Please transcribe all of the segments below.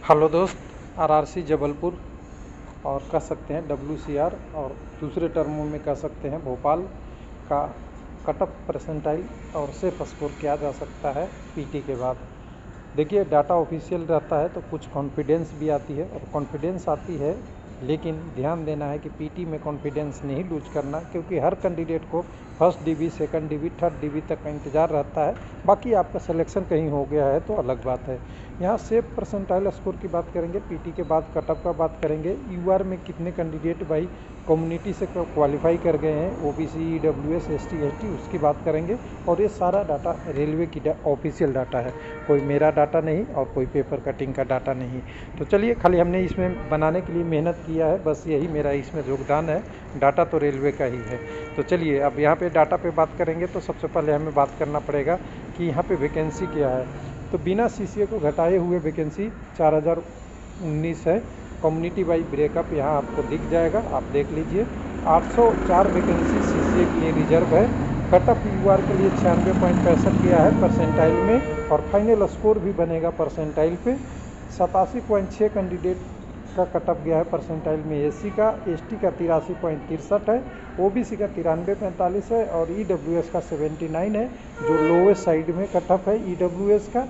Hello दोस्त, RRC Jabalpur और कह सकते हैं डब्ल्यूसीआर और दूसरे टर्मों में कह सकते हैं भोपाल का कटअप परसेंटाइल और सेफ स्कोर किया जा सकता है पीटी के बाद। देखिए, डाटा ऑफिशियल रहता है तो कुछ कॉन्फिडेंस भी आती है और कॉन्फिडेंस आती है, लेकिन ध्यान देना है कि पीटी में कॉन्फिडेंस नहीं लूज करना, क्योंकि हर कैंडिडेट को first dB, second dB, third dB तक का इंतज़ार रहता है। बाकी आपका सिलेक्शन कहीं हो गया है तो अलग बात है। यहाँ सेफ परसेंटाइल स्कोर की बात करेंगे, पीटी के बाद कटअप का बात करेंगे, यूआर में कितने कैंडिडेट भाई कम्युनिटी से क्वालिफाई कर गए हैं, ओबीसी, ईडब्ल्यूएस, एसटी, एसटी, उसकी बात करेंगे। और ये सारा डाटा रेलवे की ऑफिशियल डाटा है, कोई मेरा डाटा नहीं और कोई पेपर कटिंग का डाटा नहीं। तो चलिए, खाली हमने इसमें बनाने के लिए मेहनत किया है, बस यही मेरा इसमें योगदान है। डाटा तो रेलवे का ही है। तो चलिए, अब यहाँ पे डाटा पे बात करेंगे तो सबसे पहले हमें बात करना पड़ेगा कि यहाँ पे वैकेंसी क्या है। तो बिना सीसीए को घटाए हुए वैकेंसी 4019 है। कम्युनिटी वाइज ब्रेकअप यहाँ आपको दिख जाएगा, आप देख लीजिए। 804 वैकेंसी सीसीए के लिए रिजर्व है। कटअप यूआर के लिए 96.65 किया है परसेंटाइल में, और फाइनल स्कोर भी बनेगा परसेंटाइल पे। 87.6 कैंडिडेट का कटअप गया है परसेंटाइल में एससी का, एसटी का 83.63 है, ओबीसी का 93.45 है और ईडब्ल्यूएस का 79 है, जो लोवेस्ट साइड में कटअप है ईडब्ल्यूएस का।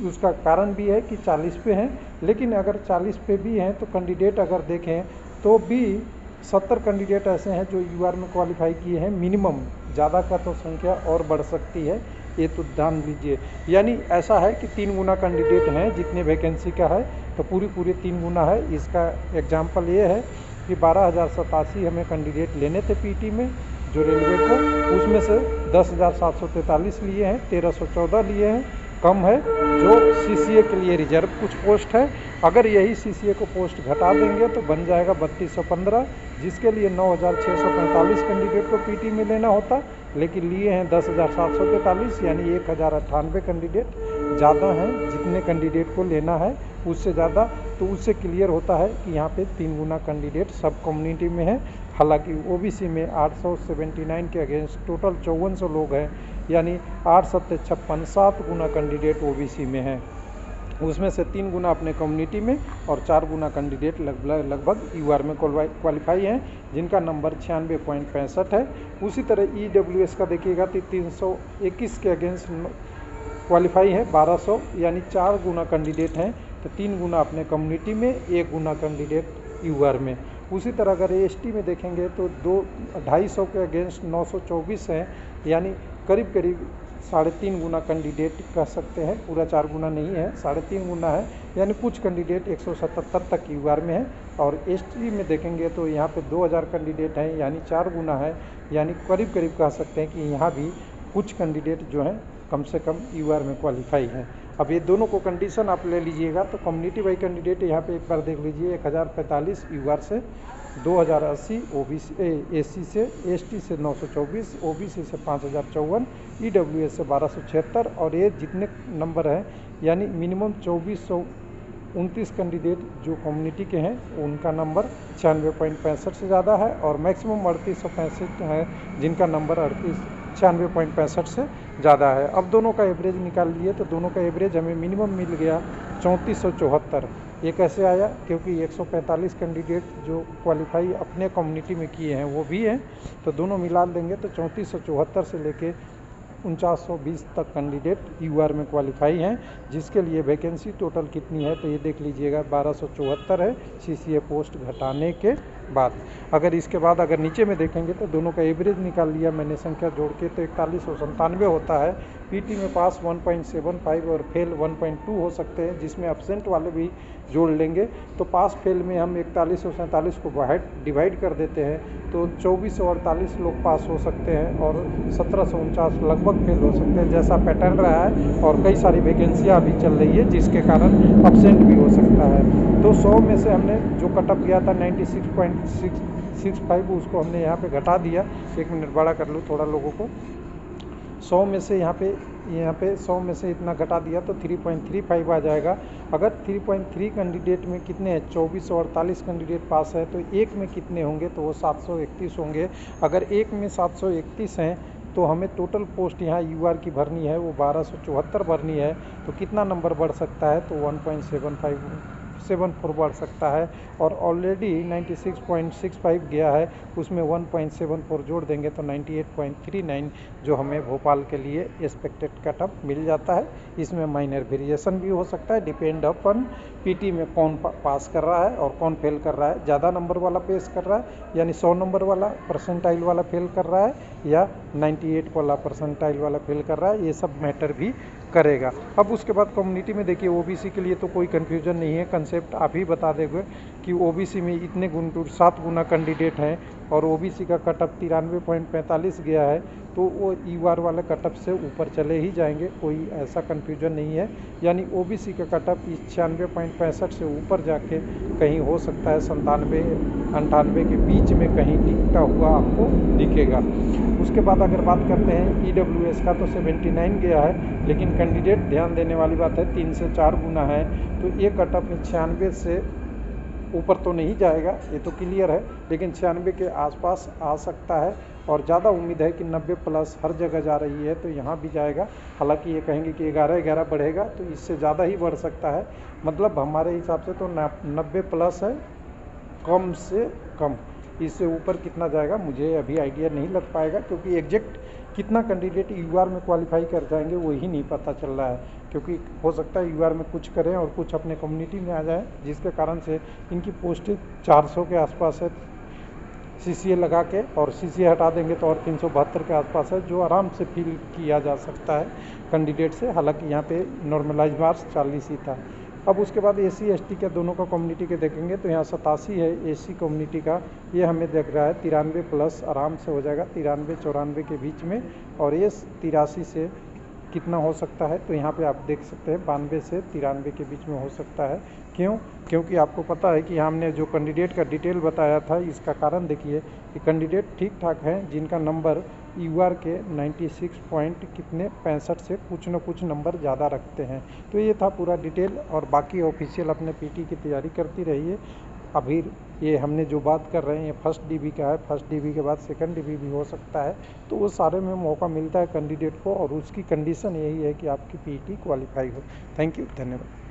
उसका कारण भी है कि 40 पे हैं, लेकिन अगर 40 पे भी हैं तो कैंडिडेट अगर देखें तो भी 70 कैंडिडेट ऐसे हैं जो यूआर में क्वालिफाई किए हैं मिनिमम। ज़्यादा का तो संख्या और बढ़ सकती है, ये तो ध्यान दीजिए। यानी ऐसा है कि 3 गुना कैंडिडेट हैं जितने वैकेंसी का है, तो पूरे 3 गुना है। इसका एग्जाम्पल ये है कि 12,087 हमें कैंडिडेट लेने थे पीटी में जो रेलवे को, उसमें से 10,743 लिए हैं, 1,314 लिए हैं, कम है जो सीसीए के लिए रिजर्व कुछ पोस्ट है। अगर यही सीसीए को पोस्ट घटा देंगे तो बन जाएगा 3215, जिसके लिए 9,645 कैंडिडेट को पीटी में लेना होता, लेकिन लिए हैं 10,743, यानी 1,098 कैंडिडेट ज़्यादा हैं जितने कैंडिडेट को लेना है उससे ज़्यादा। तो उससे क्लियर होता है कि यहाँ पे 3 गुना कैंडिडेट सब कम्युनिटी में है। हालांकि ओबीसी में 879 के अगेंस्ट टोटल 5400 लोग हैं, यानी 8 सत्ते 56, 7 गुना कैंडिडेट ओबीसी में हैं। उसमें से 3 गुना अपने कम्युनिटी में और 4 गुना कैंडिडेट लगभग यूआर में क्वालिफाई हैं, जिनका नंबर 96.65 है। उसी तरह ईडब्ल्यूएस का देखिएगा तो 321 के अगेंस्ट क्वालिफाई है 1200, यानी 4 गुना कैंडिडेट हैं। तो 3 गुना अपने कम्युनिटी में, 1 गुना कैंडिडेट यूआर में। उसी तरह अगर एसटी में देखेंगे तो 250 के अगेंस्ट 924 हैं, यानी करीब 3.5 गुना कैंडिडेट कह सकते हैं, पूरा 4 गुना नहीं है, 3.5 गुना है, यानी कुछ कैंडिडेट 177 तक यूआर में है। और एसटी में देखेंगे तो यहाँ पे 2000 कैंडिडेट हैं, यानी 4 गुना है, यानी करीब कह सकते हैं कि यहाँ भी कुछ कैंडिडेट जो हैं कम से कम यूआर में क्वालिफाई हैं। अब ये दोनों को कंडीशन आप ले लीजिएगा तो कम्युनिटी वाइज कैंडिडेट यहाँ पे एक बार देख लीजिए, 1045 यूआर से, 2080 ओबीसी एससी से, एसटी से 924, ओबीसी से 5054, ईडब्ल्यूएस से 1276, और ये जितने नंबर हैं यानी मिनिमम 2429 कैंडिडेट जो कम्युनिटी के हैं उनका नंबर 96.65 से ज़्यादा है, और मैक्सिमम 3865 है जिनका नंबर 96.65 से ज़्यादा है। अब दोनों का एवरेज निकाल लिए तो दोनों का एवरेज हमें मिनिमम मिल गया 3474। ये कैसे आया? क्योंकि 145 कैंडिडेट जो क्वालिफाई अपने कम्युनिटी में किए हैं वो भी हैं, तो दोनों मिला देंगे तो 3474 से लेके 4920 तक कैंडिडेट यूआर में क्वालिफाई हैं, जिसके लिए वैकेंसी टोटल कितनी है तो ये देख लीजिएगा 1274 है सीसीए पोस्ट घटाने के बाद। अगर इसके बाद अगर नीचे में देखेंगे तो दोनों का एवरेज निकाल लिया मैंने संख्या जोड़ के, तो 4197 होता है। पीटी में पास 1.75 और फेल 1.2 हो सकते हैं, जिसमें एब्सेंट वाले भी जोड़ लेंगे तो पास फेल में हम 4147 को डिवाइड कर देते हैं तो 2448 लोग पास हो सकते हैं और 1749 लगभग फेल हो सकते हैं, जैसा पैटर्न रहा है। और कई सारी वैकेंसियाँ अभी चल रही है जिसके कारण एब्सेंट भी हो सकता है। तो 100 में से हमने जो कटअप गया था 96.65, उसको हमने यहाँ पे घटा दिया। 1 मिनट बड़ा कर लूँ थोड़ा लोगों को। 100 में से यहाँ पे 100 में से इतना घटा दिया तो 3.35 आ जाएगा। अगर 3.3 कैंडिडेट में कितने हैं, 2448 कैंडिडेट पास है, तो एक में कितने होंगे तो वो 731 होंगे। अगर एक में 731 हैं तो हमें टोटल पोस्ट यहाँ यूआर की भरनी है वो 1274 भरनी है, तो कितना नंबर बढ़ सकता है तो 1.75 1.74 बढ़ सकता है, और ऑलरेडी 96.65 गया है, उसमें 1.74 जोड़ देंगे तो 98.39 जो हमें भोपाल के लिए एक्सपेक्टेड कटअप मिल जाता है। इसमें माइनर वेरिएशन भी हो सकता है, डिपेंड अपन पीटी में कौन पास कर रहा है और कौन फेल कर रहा है। ज़्यादा नंबर वाला पेश कर रहा है यानी 100 नंबर वाला परसेंटाइल वाला फेल कर रहा है, या 98 वाला परसेंटाइल वाला फेल कर रहा है, ये सब मैटर भी करेगा। अब उसके बाद कम्युनिटी में देखिए ओबीसी के लिए तो कोई कन्फ्यूजन नहीं है, कंसेप्ट आप ही बता देंगे कि ओबीसी में इतने 7 गुना कैंडिडेट हैं और ओबीसी का कटअप 93.45 गया है, तो वो यूआर वाले कटअप से ऊपर चले ही जाएंगे, कोई ऐसा कन्फ्यूजन नहीं है। यानी ओबीसी का कटअप 96.65 से ऊपर जाके कहीं हो सकता है 97-98 के बीच में कहीं टिकता हुआ आपको दिखेगा। उसके बाद अगर बात करते हैं ईडब्ल्यूएस का, तो 79 गया है, लेकिन कैंडिडेट ध्यान देने वाली बात है 3 से 4 गुना है, तो ये कटअप 96 से ऊपर तो नहीं जाएगा, ये तो क्लियर है, लेकिन 96 के आसपास आ सकता है, और ज़्यादा उम्मीद है कि 90 प्लस हर जगह जा रही है तो यहाँ भी जाएगा। हालांकि ये कहेंगे कि 11-11 बढ़ेगा, तो इससे ज़्यादा ही बढ़ सकता है। मतलब हमारे हिसाब से तो 90 प्लस है, कम से कम। इससे ऊपर कितना जाएगा मुझे अभी आइडिया नहीं लग पाएगा, क्योंकि एग्जैक्ट कितना कैंडिडेट यूआर में क्वालिफाई कर जाएंगे वही नहीं पता चल रहा है, क्योंकि हो सकता है यूआर में कुछ करें और कुछ अपने कम्युनिटी में आ जाए, जिसके कारण से इनकी पोस्टेज 400 के आसपास है सीसीए लगा के, और सीसीए हटा देंगे तो और 372 के आसपास है, जो आराम से फिल किया जा सकता है कैंडिडेट से। हालांकि यहाँ पे नॉर्मलाइज मार्क्स 40 ही था। अब उसके बाद एसी एसटी के दोनों का कम्युनिटी के देखेंगे तो यहाँ 87 है एसी कम्युनिटी का, ये हमें देख रहा है 93 प्लस आराम से हो जाएगा, 93-94 के बीच में, और ये 83 से कितना हो सकता है, तो यहाँ पे आप देख सकते हैं 92 से 93 के बीच में हो सकता है। क्यों? क्योंकि आपको पता है कि हमने जो कैंडिडेट का डिटेल बताया था, इसका कारण देखिए कि कैंडिडेट ठीक ठाक हैं जिनका नंबर यूआर के 96.65 से कुछ न कुछ नंबर ज़्यादा रखते हैं। तो ये था पूरा डिटेल, और बाकी ऑफिशियल अपने पीटी की तैयारी करती रहिए। अभी ये हमने जो बात कर रहे हैं ये फर्स्ट डीबी का है, फर्स्ट डीबी के बाद सेकंड डीबी भी हो सकता है, तो वो सारे में मौका मिलता है कैंडिडेट को, और उसकी कंडीशन यही है कि आपकी पीटी क्वालिफाई हो। थैंक यू, धन्यवाद।